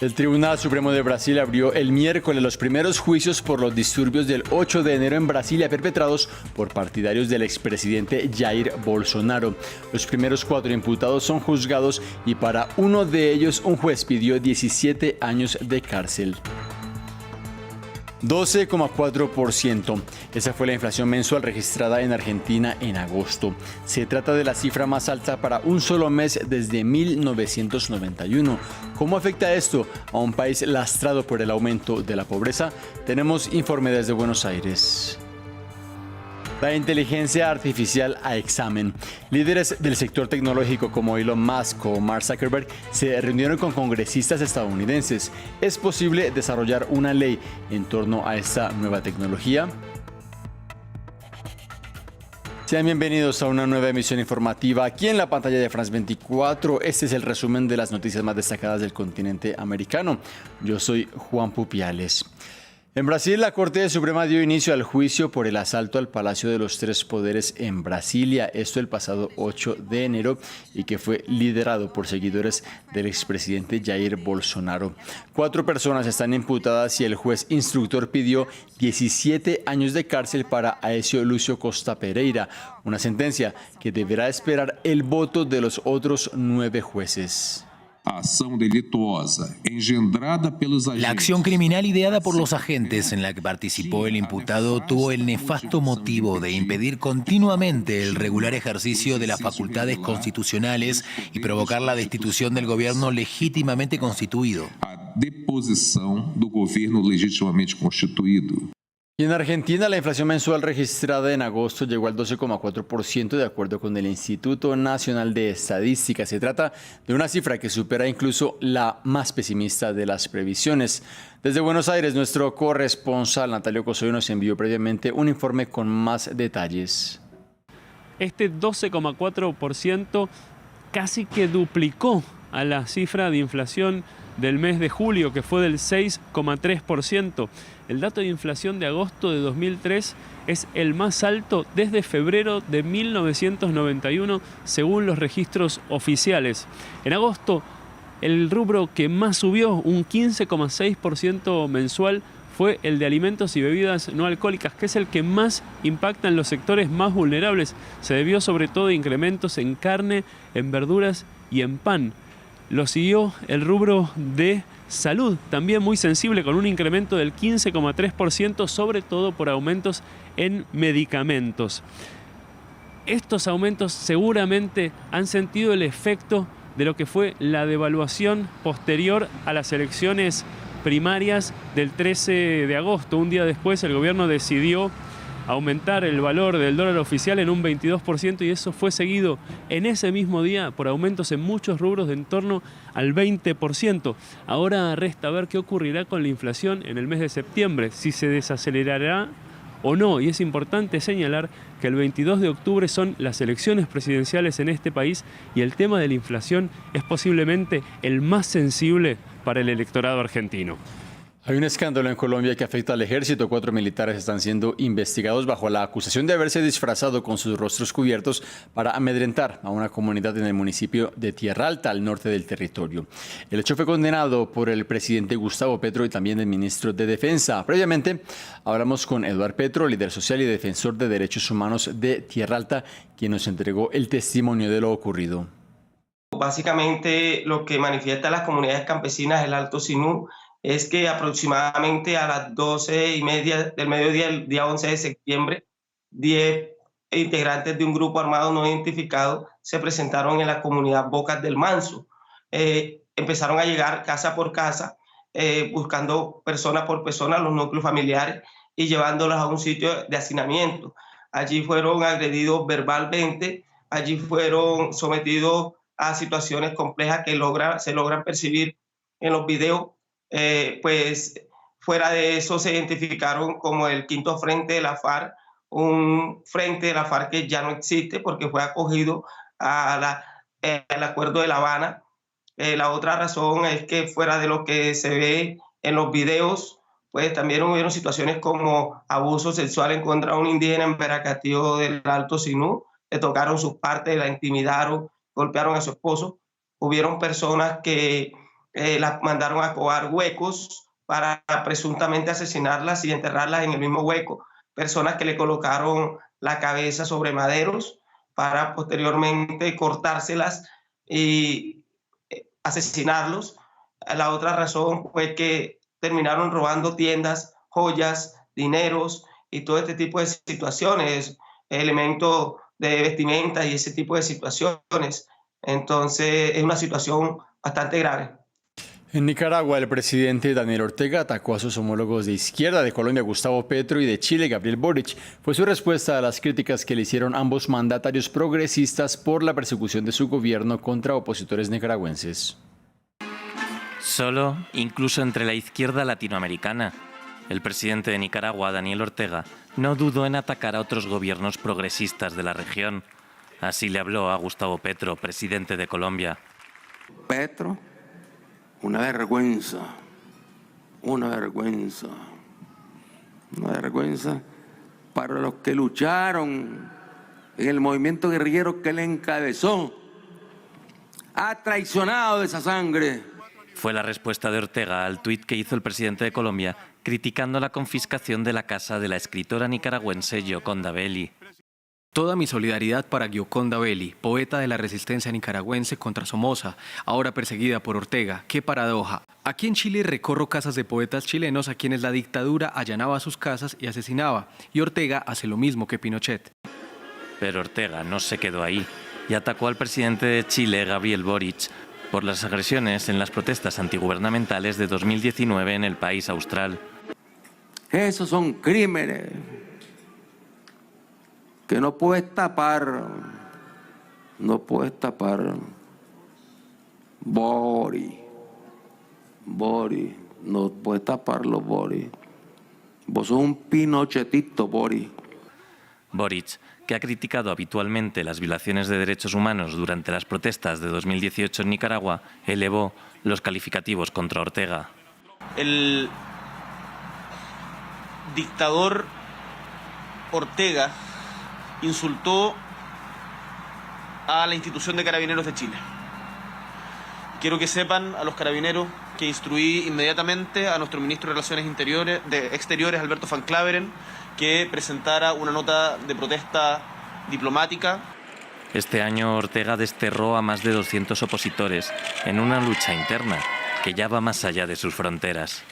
El Tribunal Supremo de Brasil abrió el miércoles los primeros juicios por los disturbios del 8 de enero en Brasilia perpetrados por partidarios del expresidente Jair Bolsonaro. Los primeros 4 imputados son juzgados y para uno de ellos un juez pidió 17 años de cárcel. 12,4%. Esa fue la inflación mensual registrada en Argentina en agosto. Se trata de la cifra más alta para un solo mes desde 1991. ¿Cómo afecta esto a un país lastrado por el aumento de la pobreza? Tenemos informe desde Buenos Aires. La inteligencia artificial a examen. Líderes del sector tecnológico como Elon Musk o Mark Zuckerberg se reunieron con congresistas estadounidenses. ¿Es posible desarrollar una ley en torno a esta nueva tecnología? Sean bienvenidos a una nueva emisión informativa aquí en la pantalla de France 24. Este es el resumen de las noticias más destacadas del continente americano. Yo soy Juan Pupiales. En Brasil, la Corte Suprema dio inicio al juicio por el asalto al Palacio de los Tres Poderes en Brasilia, esto el pasado 8 de enero, y que fue liderado por seguidores del expresidente Jair Bolsonaro. 4 personas están imputadas y el juez instructor pidió 17 años de cárcel para Aécio Lúcio Costa Pereira, una sentencia que deberá esperar el voto de los otros 9 jueces. La acción criminal ideada por los agentes en la que participó el imputado tuvo el nefasto motivo de impedir continuamente el regular ejercicio de las facultades constitucionales y provocar la destitución del gobierno legítimamente constituido. Y en Argentina, la inflación mensual registrada en agosto llegó al 12,4% de acuerdo con el Instituto Nacional de Estadística. Se trata de una cifra que supera incluso la más pesimista de las previsiones. Desde Buenos Aires, nuestro corresponsal Natalio Cosoy nos envió previamente un informe con más detalles. Este 12,4% casi que duplicó a la cifra de inflación del mes de julio, que fue del 6,3%. El dato de inflación de agosto de 2003 es el más alto desde febrero de 1991, según los registros oficiales. En agosto, el rubro que más subió, un 15,6% mensual, fue el de alimentos y bebidas no alcohólicas, que es el que más impacta en los sectores más vulnerables. Se debió sobre todo a incrementos en carne, en verduras y en pan. Lo siguió el rubro de salud, también muy sensible, con un incremento del 15,3%, sobre todo por aumentos en medicamentos. Estos aumentos seguramente han sentido el efecto de lo que fue la devaluación posterior a las elecciones primarias del 13 de agosto. Un día después el gobierno decidió aumentar el valor del dólar oficial en un 22% y eso fue seguido en ese mismo día por aumentos en muchos rubros de en torno al 20%. Ahora resta ver qué ocurrirá con la inflación en el mes de septiembre, si se desacelerará o no. Y es importante señalar que el 22 de octubre son las elecciones presidenciales en este país y el tema de la inflación es posiblemente el más sensible para el electorado argentino. Hay un escándalo en Colombia que afecta al ejército. 4 militares están siendo investigados bajo la acusación de haberse disfrazado con sus rostros cubiertos para amedrentar a una comunidad en el municipio de Tierra Alta, al norte del territorio. El hecho fue condenado por el presidente Gustavo Petro y también el ministro de Defensa. Previamente, hablamos con Eduard Petro, líder social y defensor de derechos humanos de Tierra Alta, quien nos entregó el testimonio de lo ocurrido. Básicamente, lo que manifiesta las comunidades campesinas del Alto Sinú es que aproximadamente a las 12:30 del mediodía, el día 11 de septiembre, 10 integrantes de un grupo armado no identificado se presentaron en la comunidad Bocas del Manso. Empezaron a llegar casa por casa, buscando persona por persona los núcleos familiares y llevándolos a un sitio de hacinamiento. Allí fueron agredidos verbalmente, allí fueron sometidos a situaciones complejas que se logran percibir en los videos. Pues fuera de eso se identificaron como el quinto frente de la FARC, un frente de la FARC que ya no existe porque fue acogido al Acuerdo de La Habana. La otra razón es que fuera de lo que se ve en los videos, pues también hubieron situaciones como abuso sexual en contra de un indígena en Veracatío del Alto Sinú. Le tocaron sus partes, la intimidaron, golpearon a su esposo. Hubieron personas que las mandaron a cavar huecos para presuntamente asesinarlas y enterrarlas en el mismo hueco. Personas que le colocaron la cabeza sobre maderos para posteriormente cortárselas y asesinarlos. La otra razón fue que terminaron robando tiendas, joyas, dineros y todo este tipo de situaciones, elementos de vestimenta y ese tipo de situaciones. Entonces es una situación bastante grave. En Nicaragua, el presidente Daniel Ortega atacó a sus homólogos de izquierda, de Colombia Gustavo Petro y de Chile Gabriel Boric. Fue su respuesta a las críticas que le hicieron ambos mandatarios progresistas por la persecución de su gobierno contra opositores nicaragüenses. Solo, incluso entre la izquierda latinoamericana, el presidente de Nicaragua, Daniel Ortega, no dudó en atacar a otros gobiernos progresistas de la región. Así le habló a Gustavo Petro, presidente de Colombia. Petro, una vergüenza, una vergüenza, una vergüenza para los que lucharon en el movimiento guerrillero que él encabezó. Ha traicionado esa sangre. Fue la respuesta de Ortega al tuit que hizo el presidente de Colombia criticando la confiscación de la casa de la escritora nicaragüense Gioconda Belli. Toda mi solidaridad para Gioconda Belli, poeta de la resistencia nicaragüense contra Somoza, ahora perseguida por Ortega. ¡Qué paradoja! Aquí en Chile recorro casas de poetas chilenos a quienes la dictadura allanaba sus casas y asesinaba, y Ortega hace lo mismo que Pinochet. Pero Ortega no se quedó ahí y atacó al presidente de Chile, Gabriel Boric, por las agresiones en las protestas antigubernamentales de 2019 en el país austral. Esos son crímenes que no puedes tapar, no puedes tapar. Boris, no puedes taparlo, Boris. Vos sos un pinochetito, Boris. Boric, que ha criticado habitualmente las violaciones de derechos humanos durante las protestas de 2018 en Nicaragua, elevó los calificativos contra Ortega. El dictador Ortega insultó a la institución de Carabineros de Chile. Quiero que sepan a los carabineros que instruí inmediatamente a nuestro ministro de Relaciones Exteriores, Alberto Van Claveren, que presentara una nota de protesta diplomática. Este año Ortega desterró a más de 200 opositores en una lucha interna que ya va más allá de sus fronteras.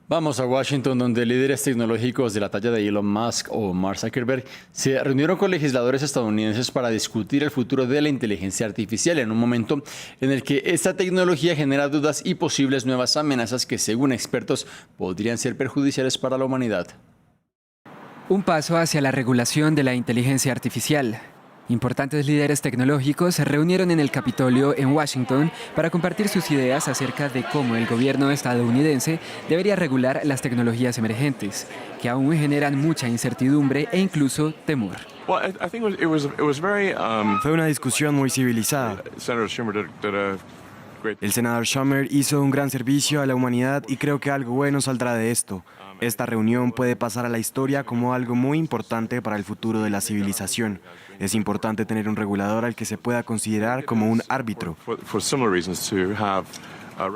Vamos a Washington, donde líderes tecnológicos de la talla de Elon Musk o Mark Zuckerberg se reunieron con legisladores estadounidenses para discutir el futuro de la inteligencia artificial en un momento en el que esta tecnología genera dudas y posibles nuevas amenazas que, según expertos, podrían ser perjudiciales para la humanidad. Un paso hacia la regulación de la inteligencia artificial. Importantes líderes tecnológicos se reunieron en el Capitolio en Washington para compartir sus ideas acerca de cómo el gobierno estadounidense debería regular las tecnologías emergentes, que aún generan mucha incertidumbre e incluso temor. Fue una discusión muy civilizada. El senador Schumer hizo un gran servicio a la humanidad y creo que algo bueno saldrá de esto. Esta reunión puede pasar a la historia como algo muy importante para el futuro de la civilización. Es importante tener un regulador al que se pueda considerar como un árbitro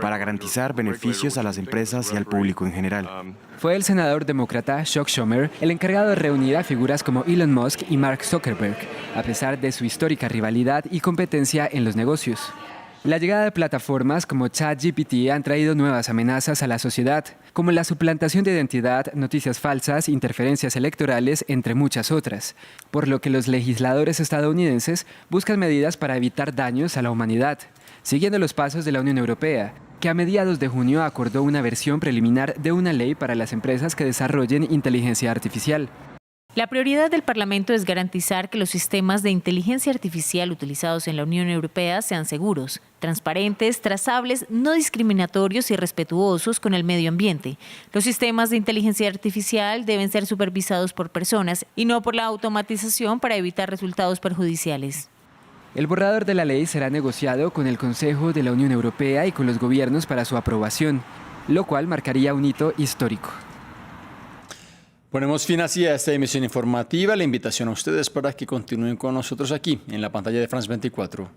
para garantizar beneficios a las empresas y al público en general. Fue el senador demócrata Chuck Schumer el encargado de reunir a figuras como Elon Musk y Mark Zuckerberg, a pesar de su histórica rivalidad y competencia en los negocios. La llegada de plataformas como ChatGPT han traído nuevas amenazas a la sociedad, como la suplantación de identidad, noticias falsas, interferencias electorales, entre muchas otras, por lo que los legisladores estadounidenses buscan medidas para evitar daños a la humanidad, siguiendo los pasos de la Unión Europea, que a mediados de junio acordó una versión preliminar de una ley para las empresas que desarrollen inteligencia artificial. La prioridad del Parlamento es garantizar que los sistemas de inteligencia artificial utilizados en la Unión Europea sean seguros, transparentes, trazables, no discriminatorios y respetuosos con el medio ambiente. Los sistemas de inteligencia artificial deben ser supervisados por personas y no por la automatización para evitar resultados perjudiciales. El borrador de la ley será negociado con el Consejo de la Unión Europea y con los gobiernos para su aprobación, lo cual marcaría un hito histórico. Ponemos fin así a esta emisión informativa. La invitación a ustedes para que continúen con nosotros aquí, en la pantalla de France 24.